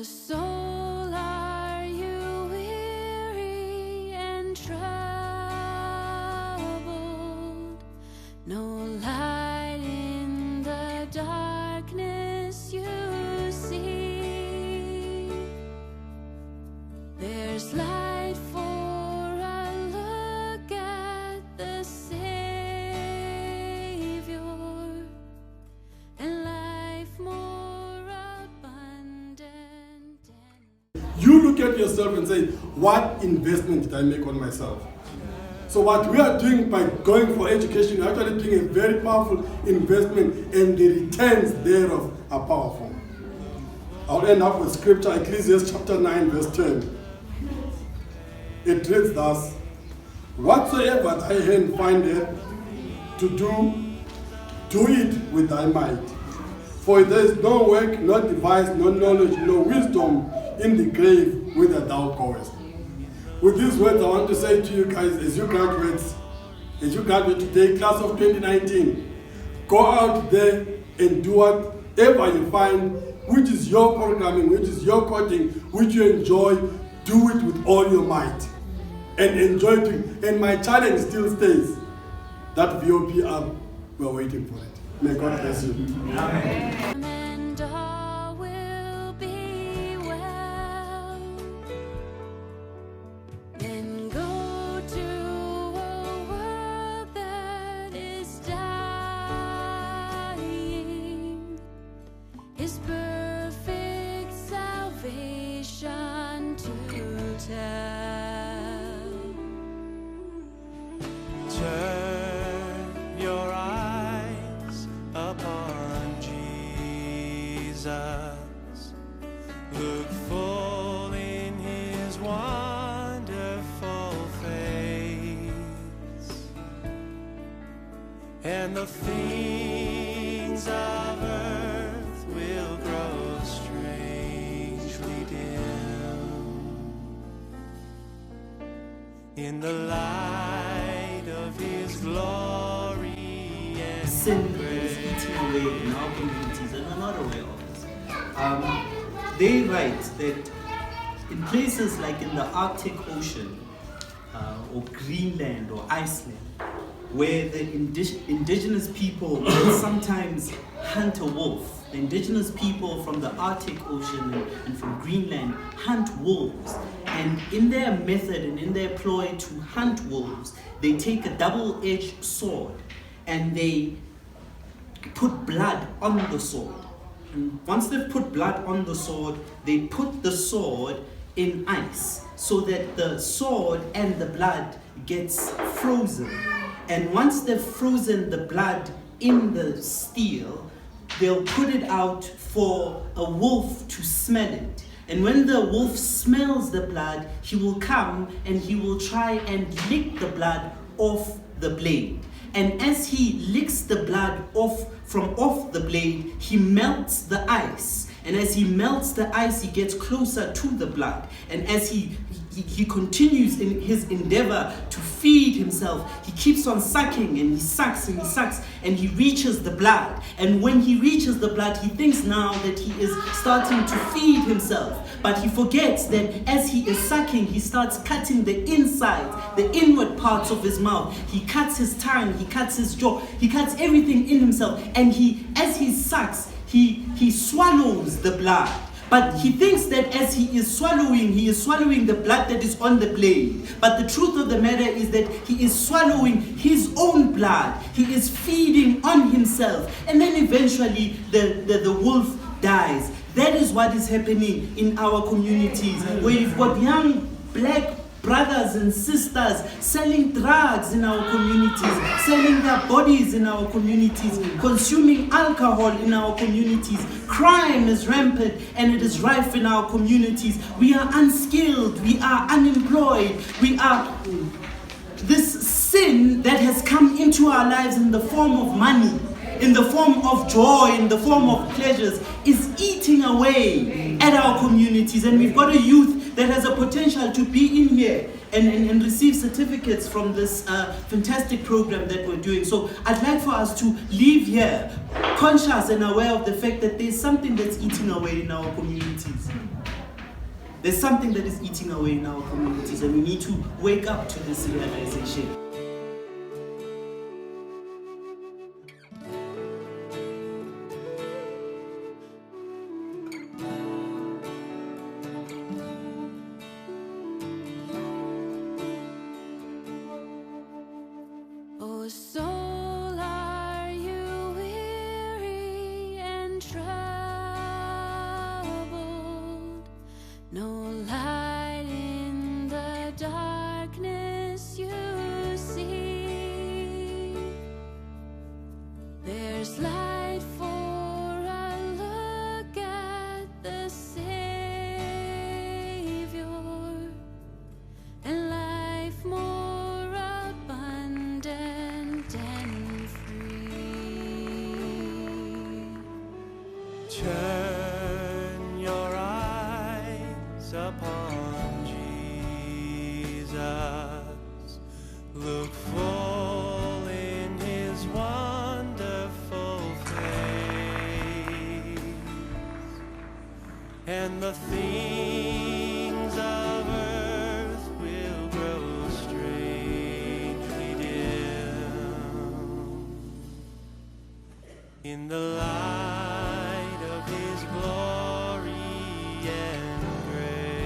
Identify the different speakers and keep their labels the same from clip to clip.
Speaker 1: soul, are you weary and troubled? No light in the darkness you see. There's light for a look at the Savior, and life more abundant.
Speaker 2: You look at yourself and say, what investment did I make on myself? So what we are doing by going for education, we're actually doing a very powerful investment, and the returns thereof are powerful. I'll end up with scripture, Ecclesiastes chapter 9, verse 10. It reads thus: whatsoever thy hand findeth to do, do it with thy might. For there is no work, no device, no knowledge, no wisdom in the grave whither thou goest. With these words, I want to say to you guys, as you graduate today, class of 2019, go out there and do whatever you find, which is your programming, which is your coding, which you enjoy. Do it with all your might and enjoy it. And my challenge still stays, that VOP up, we're waiting for it. May God bless you. Amen.
Speaker 1: And all will be well. Then go to a world that is dying, His perfect salvation to tell.
Speaker 3: Turn your eyes upon Jesus. Look full in His wonderful face, and the things of earth will grow strangely dim in the light of His glory and
Speaker 4: Sin is eating away in our communities, and we're not aware of this. They write that in places like in the Arctic Ocean, or Greenland or Iceland, where the indigenous people will sometimes hunt a wolf. The indigenous people from the Arctic Ocean and from Greenland hunt wolves. And in their method and in their ploy to hunt wolves, they take a double-edged sword and they put blood on the sword. And once they've put blood on the sword, they put the sword in ice so that the sword and the blood gets frozen. And once they've frozen the blood in the steel, they'll put it out for a wolf to smell it. And when the wolf smells the blood, he will come and he will try and lick the blood off the blade. And as he licks the blood off the blade, he melts the ice. And as he melts the ice, he gets closer to the blood. And as he continues in his endeavor to feed himself, he keeps on sucking, and he sucks and he sucks, and he reaches the blood. And when he reaches the blood, he thinks now that he is starting to feed himself. But he forgets that as he is sucking, he starts cutting the inside, the inward parts of his mouth. He cuts his tongue, he cuts his jaw, he cuts everything in himself. And as he sucks, he swallows the blood. But he thinks that as he is swallowing the blood that is on the blade. But the truth of the matter is that he is swallowing his own blood. He is feeding on himself. And then eventually the wolf dies. That is what is happening in our communities, where you've got young black brothers and sisters selling drugs in our communities, selling their bodies in our communities, consuming alcohol in our communities. Crime is rampant and it is rife in our communities. We are unskilled, we are unemployed, we are... This sin that has come into our lives in the form of money, in the form of joy, in the form of pleasures, is eating away at our communities. And we've got a youth that has a potential to be in here and receive certificates from this fantastic program that we're doing. So I'd like for us to leave here conscious and aware of the fact that there's something that's eating away in our communities. There's something that is eating away in our communities, and we need to wake up to this realization.
Speaker 1: Oh, soul, are you weary and troubled? No light in the darkness you see. There's light for a look at the Savior, and life more abundant and free.
Speaker 3: Turn your eyes upon Jesus. Look full in his wonderful face, and the things of earth will grow strangely dim in the light of his glory and grace.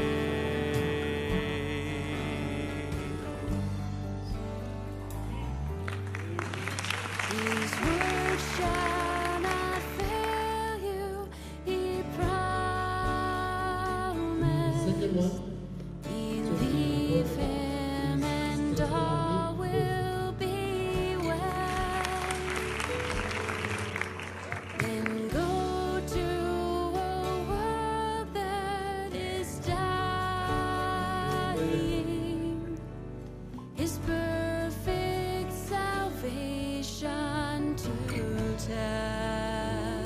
Speaker 1: His word shall not fail you, he promised. Believe him and all will be well. Then go to a world that is dying, his perfect salvation to tell.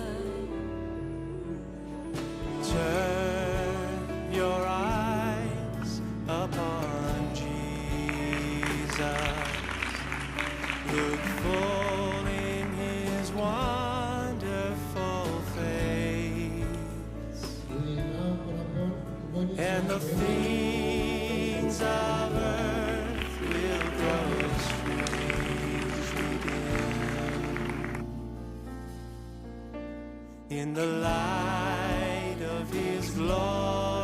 Speaker 3: Turn your eyes upon Jesus. Look full in his wonderful face, and the things of earth will grow strangely dim in the light of his glory